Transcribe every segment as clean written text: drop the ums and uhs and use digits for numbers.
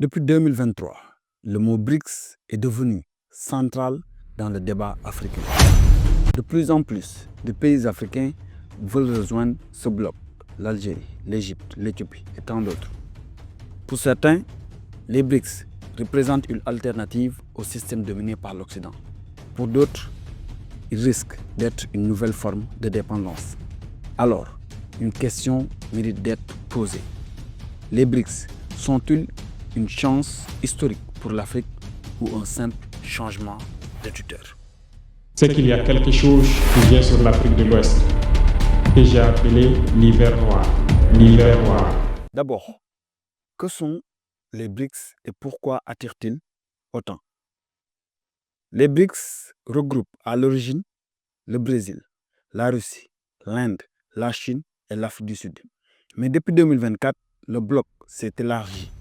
Depuis 2023, le mot BRICS est devenu central dans le débat africain. De plus en plus de pays africains veulent rejoindre ce bloc, l'Algérie, l'Égypte, l'Éthiopie et tant d'autres. Pour certains, les BRICS représentent une alternative au système dominé par l'Occident. Pour d'autres, ils risquent d'être une nouvelle forme de dépendance. Alors, une question mérite d'être posée. Les BRICS sont-ils une chance historique pour l'Afrique ou un simple changement de tuteur? C'est qu'il y a quelque chose qui vient sur l'Afrique de l'Ouest, que j'ai appelé l'hiver noir. L'hiver noir. D'abord, que sont les BRICS et pourquoi attirent-ils autant? Les BRICS regroupent à l'origine le Brésil, la Russie, l'Inde, la Chine et l'Afrique du Sud. Mais depuis 2024, le bloc s'est élargi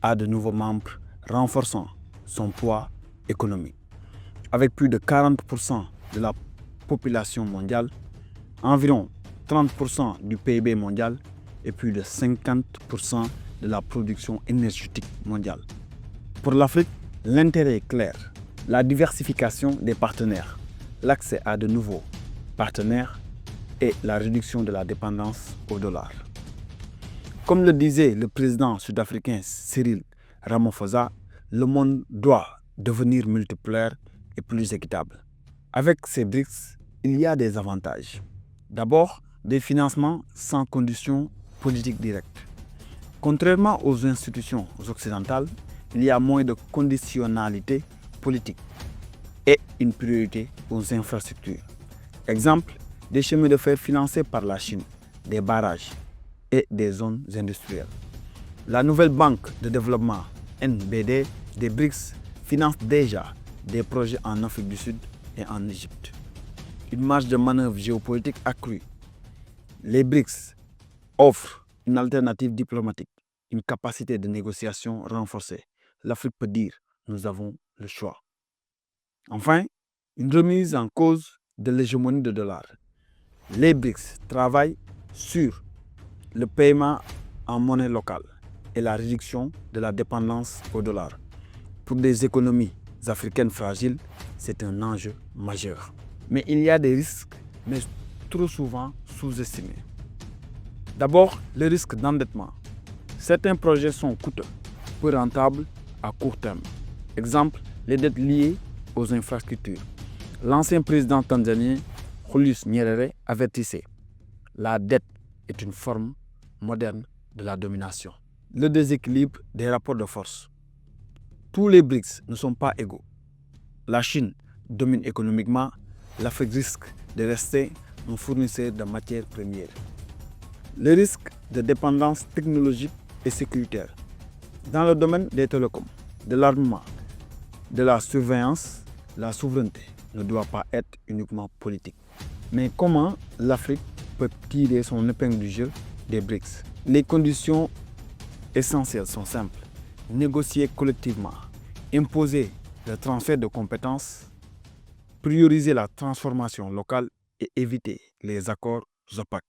à de nouveaux membres, renforçant son poids économique. Avec plus de 40% de la population mondiale, environ 30% du PIB mondial et plus de 50% de la production énergétique mondiale. Pour l'Afrique, l'intérêt est clair. La diversification des partenaires, l'accès à de nouveaux partenaires et la réduction de la dépendance au dollar. Comme le disait le président sud-africain Cyril Ramaphosa, le monde doit devenir multipolaire et plus équitable. Avec ces BRICS, il y a des avantages. D'abord, des financements sans conditions politiques directes. Contrairement aux institutions occidentales, il y a moins de conditionnalité politique et une priorité aux infrastructures. Exemple, des chemins de fer financés par la Chine, des barrages et des zones industrielles. La nouvelle banque de développement NBD des BRICS finance déjà des projets en Afrique du Sud et en Égypte. Une marge de manœuvre géopolitique accrue. Les BRICS offrent une alternative diplomatique, une capacité de négociation renforcée. L'Afrique peut dire « nous avons le choix ». Enfin, une remise en cause de l'hégémonie du dollar. Les BRICS travaillent sur le paiement en monnaie locale et la réduction de la dépendance au dollar. Pour des économies africaines fragiles, c'est un enjeu majeur. Mais il y a des risques, mais trop souvent sous-estimés. D'abord, le risque d'endettement. Certains projets sont coûteux, peu rentables à court terme. Exemple, les dettes liées aux infrastructures. L'ancien président tanzanien, Julius Nyerere, avertissait « La dette est une forme moderne de la domination ». Le déséquilibre des rapports de force. Tous les BRICS ne sont pas égaux. La Chine domine économiquement, l'Afrique risque de rester un fournisseur de matières premières. Le risque de dépendance technologique et sécuritaire. Dans le domaine des télécoms, de l'armement, de la surveillance, la souveraineté ne doit pas être uniquement politique. Mais comment l'Afrique peut tirer son épingle du jeu des BRICS? Les conditions essentielles sont simples. Négocier collectivement, imposer le transfert de compétences, prioriser la transformation locale et éviter les accords opaques.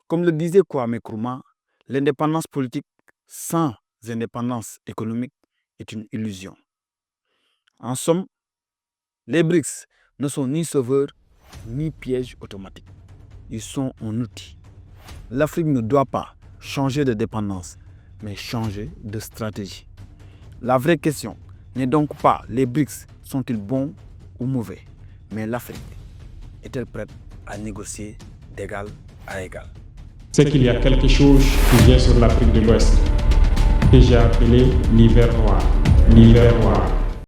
Comme le disait Kwame Nkrumah, l'indépendance politique sans indépendance économique est une illusion. En somme, les BRICS ne sont ni sauveurs ni pièges automatiques. Ils sont un outil. L'Afrique ne doit pas changer de dépendance, mais changer de stratégie. La vraie question n'est donc pas les BRICS sont-ils bons ou mauvais, mais l'Afrique est-elle prête à négocier d'égal à égal? C'est qu'il y a quelque chose qui vient sur l'Afrique de l'Ouest, que j'ai appelé l'hiver noir. L'hiver noir.